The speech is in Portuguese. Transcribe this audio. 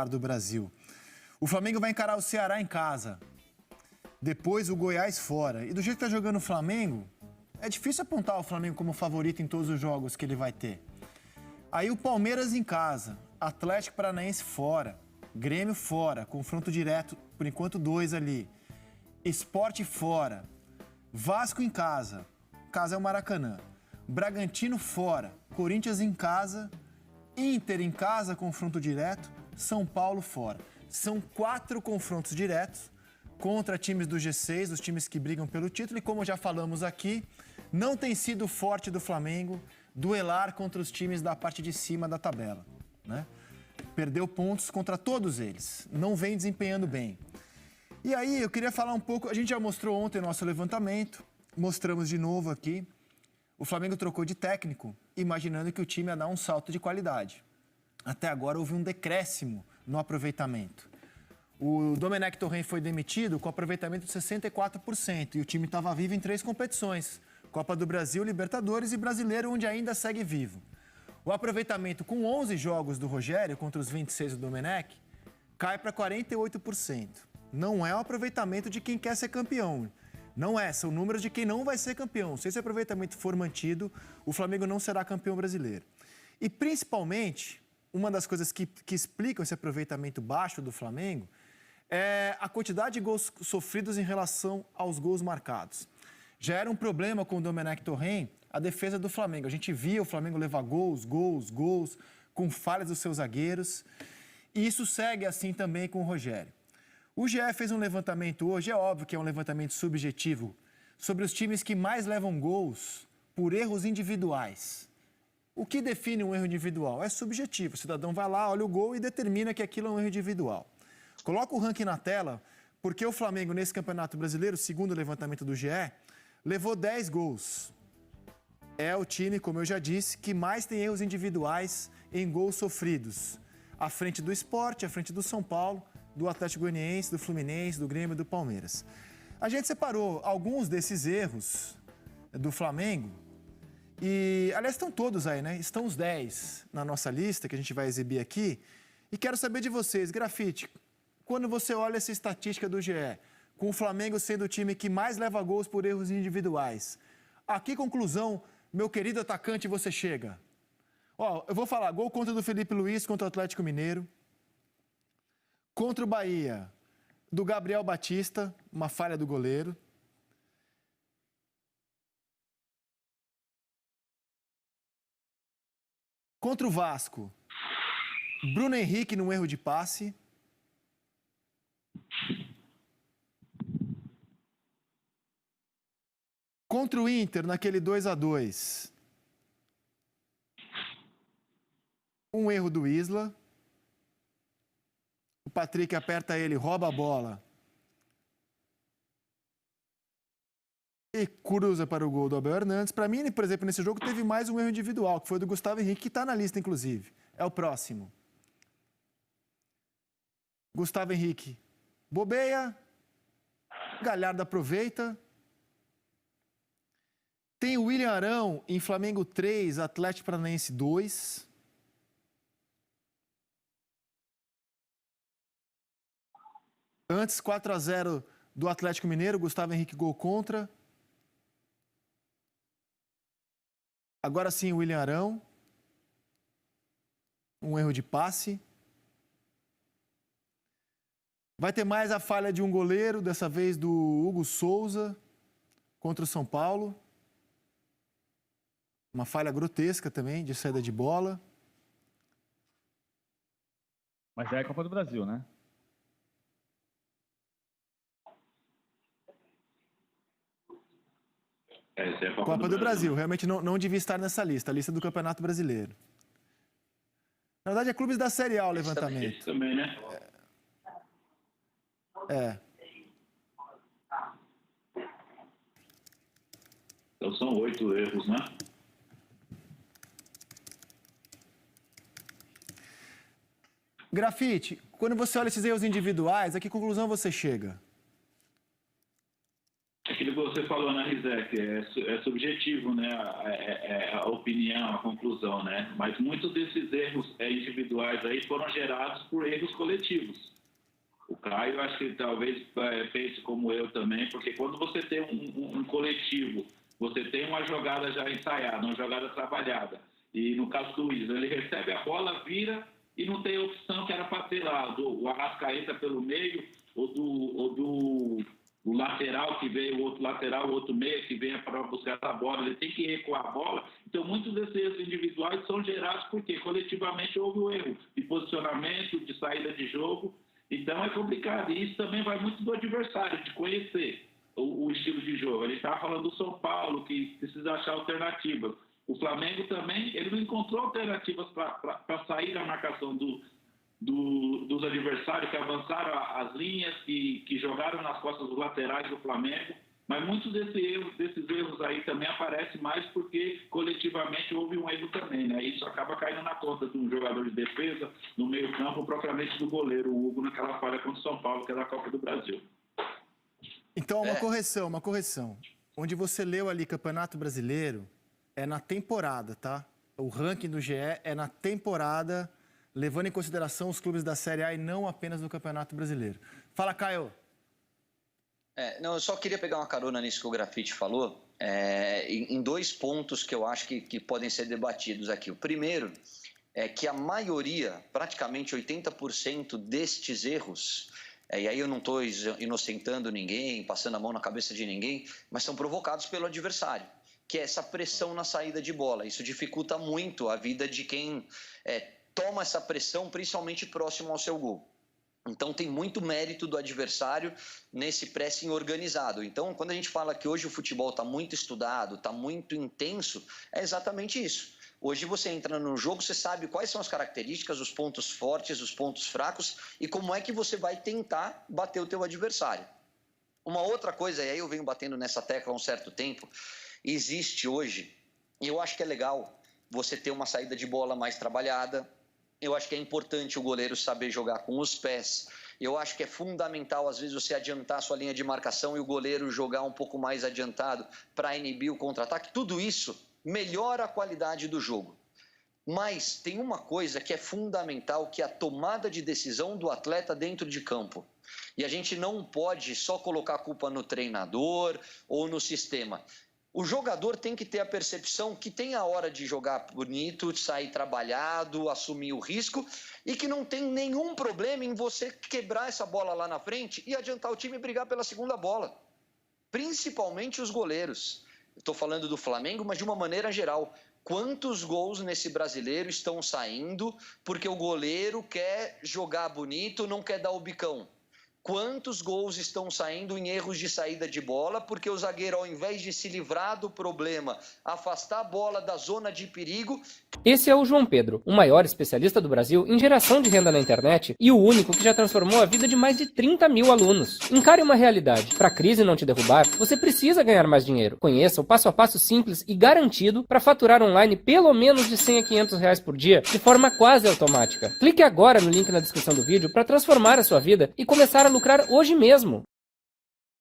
do Brasil. O Flamengo vai encarar o Ceará em casa. Depois o Goiás fora. E do jeito que tá jogando o Flamengo, é difícil apontar o Flamengo como favorito em todos os jogos que ele vai ter. Aí o Palmeiras em casa, Atlético Paranaense fora, Grêmio fora, confronto direto, por enquanto 2 ali. Sport fora, Vasco em casa, casa é o Maracanã. Bragantino fora, Corinthians em casa, Inter em casa, confronto direto, São Paulo fora. São 4 confrontos diretos contra times do G6, os times que brigam pelo título. E como já falamos aqui, não tem sido forte do Flamengo duelar contra os times da parte de cima da tabela, né? Perdeu pontos contra todos eles, não vem desempenhando bem. E aí eu queria falar um pouco, a gente já mostrou ontem o nosso levantamento, mostramos de novo aqui. O Flamengo trocou de técnico, imaginando que o time ia dar um salto de qualidade. Até agora houve um decréscimo no aproveitamento. O Domenech Torrent foi demitido com aproveitamento de 64% e o time estava vivo em 3 competições: Copa do Brasil, Libertadores e Brasileiro, onde ainda segue vivo. O aproveitamento com 11 jogos do Rogério contra os 26 do Domenech cai para 48%. Não é o aproveitamento de quem quer ser campeão. Não é, são números de quem não vai ser campeão. Se esse aproveitamento for mantido, o Flamengo não será campeão brasileiro. E principalmente, uma das coisas que explicam esse aproveitamento baixo do Flamengo é a quantidade de gols sofridos em relação aos gols marcados. Já era um problema com o Domenech Torrent a defesa do Flamengo. A gente via o Flamengo levar gols, com falhas dos seus zagueiros. E isso segue assim também com o Rogério. O GE fez um levantamento hoje, é óbvio que é um levantamento subjetivo, sobre os times que mais levam gols por erros individuais. O que define um erro individual? É subjetivo. O cidadão vai lá, olha o gol e determina que aquilo é um erro individual. Coloca o ranking na tela, porque o Flamengo, nesse Campeonato Brasileiro, segundo o levantamento do GE, levou 10 gols. É o time, como eu já disse, que mais tem erros individuais em gols sofridos. À frente do Sport, à frente do São Paulo, do Atlético Goianiense, do Fluminense, do Grêmio e do Palmeiras. A gente separou alguns desses erros do Flamengo e, aliás, estão todos aí, né? Estão os 10 na nossa lista que a gente vai exibir aqui. E quero saber de vocês, Grafite, quando você olha essa estatística do GE, com o Flamengo sendo o time que mais leva gols por erros individuais, a que conclusão, meu querido atacante, você chega? Ó, eu vou falar, gol contra do Felipe Luiz contra o Atlético Mineiro. Contra o Bahia, do Gabriel Batista, uma falha do goleiro. Contra o Vasco, Bruno Henrique num erro de passe. Contra o Inter, naquele 2-2, um erro do Isla. O Patrick aperta ele, rouba a bola e cruza para o gol do Abel Hernandes. Para mim, por exemplo, nesse jogo teve mais um erro individual, que foi do Gustavo Henrique, que está na lista, inclusive. É o próximo. Gustavo Henrique bobeia, Galhardo aproveita. Tem o William Arão em Flamengo 3, Atlético Paranaense 2. Antes, 4-0 do Atlético Mineiro, Gustavo Henrique gol contra. Agora sim, o William Arão. Um erro de passe. Vai ter mais a falha de um goleiro, dessa vez do Hugo Souza, contra o São Paulo. Uma falha grotesca também, de saída de bola. Mas já é Copa do Brasil, né? Copa do Brasil. Realmente não devia estar nessa lista, a lista do Campeonato Brasileiro. Na verdade, é clubes da Série A o levantamento. Esse também, né? É. Então são 8 erros, né? Grafite, quando você olha esses erros individuais, a que conclusão você chega? Aquele você falou, né, Rizek, é subjetivo, né, a opinião, a conclusão, né? Mas muitos desses erros individuais aí foram gerados por erros coletivos. O Caio, acho que talvez pense como eu também, porque quando você tem um coletivo, você tem uma jogada já ensaiada, uma jogada trabalhada, e no caso do Luiz, ele recebe a bola, vira e não tem opção que era para ter lá, o Arrascaeta pelo meio, ou do lateral que veio, o outro lateral, o outro meia que venha para buscar essa bola, ele tem que recuar a bola. Então, muitos desses erros individuais são gerados porque coletivamente houve um erro de posicionamento, de saída de jogo. Então, é complicado. E isso também vai muito do adversário, de conhecer o estilo de jogo. Ele estava falando do São Paulo, que precisa achar alternativas. O Flamengo também, ele não encontrou alternativas para sair da marcação dos adversários, que avançaram as linhas, que jogaram nas costas dos laterais do Flamengo. Mas muitos desses erros aí também aparecem mais porque coletivamente houve um erro também, né? Isso acaba caindo na conta de um jogador de defesa, no meio-campo, propriamente do goleiro, o Hugo, naquela falha contra o São Paulo, que é da Copa do Brasil. Então, uma correção. Onde você leu ali Campeonato Brasileiro, é na temporada, tá? O ranking do GE é na temporada, levando em consideração os clubes da Série A e não apenas do Campeonato Brasileiro. Fala, Caio. Não, eu só queria pegar uma carona nisso que o Grafite falou, em dois pontos que eu acho que podem ser debatidos aqui. O primeiro é que a maioria, praticamente 80% destes erros, e aí eu não estou inocentando ninguém, passando a mão na cabeça de ninguém, mas são provocados pelo adversário, que é essa pressão na saída de bola. Isso dificulta muito a vida de quem toma essa pressão, principalmente próximo ao seu gol. Então, tem muito mérito do adversário nesse pressing organizado. Então, quando a gente fala que hoje o futebol está muito estudado, está muito intenso, é exatamente isso. Hoje você entra no jogo, você sabe quais são as características, os pontos fortes, os pontos fracos e como é que você vai tentar bater o teu adversário. Uma outra coisa, e aí eu venho batendo nessa tecla há um certo tempo, existe hoje, e eu acho que é legal você ter uma saída de bola mais trabalhada. Eu acho que é importante o goleiro saber jogar com os pés. Eu acho que é fundamental, às vezes, você adiantar a sua linha de marcação e o goleiro jogar um pouco mais adiantado para inibir o contra-ataque. Tudo isso melhora a qualidade do jogo. Mas tem uma coisa que é fundamental, que é a tomada de decisão do atleta dentro de campo. E a gente não pode só colocar a culpa no treinador ou no sistema. O jogador tem que ter a percepção que tem a hora de jogar bonito, de sair trabalhado, assumir o risco e que não tem nenhum problema em você quebrar essa bola lá na frente e adiantar o time e brigar pela segunda bola. Principalmente os goleiros. Estou falando do Flamengo, mas de uma maneira geral. Quantos gols nesse brasileiro estão saindo porque o goleiro quer jogar bonito, não quer dar o bicão? Quantos gols estão saindo em erros de saída de bola porque o zagueiro, ao invés de se livrar do problema, afastar a bola da zona de perigo... Esse é o João Pedro, o maior especialista do Brasil em geração de renda na internet e o único que já transformou a vida de mais de 30 mil alunos. Encare uma realidade. Para a crise não te derrubar, você precisa ganhar mais dinheiro. Conheça o passo a passo simples e garantido para faturar online pelo menos de 100 a 500 reais por dia de forma quase automática. Clique agora no link na descrição do vídeo para transformar a sua vida e começar a lucrar hoje mesmo.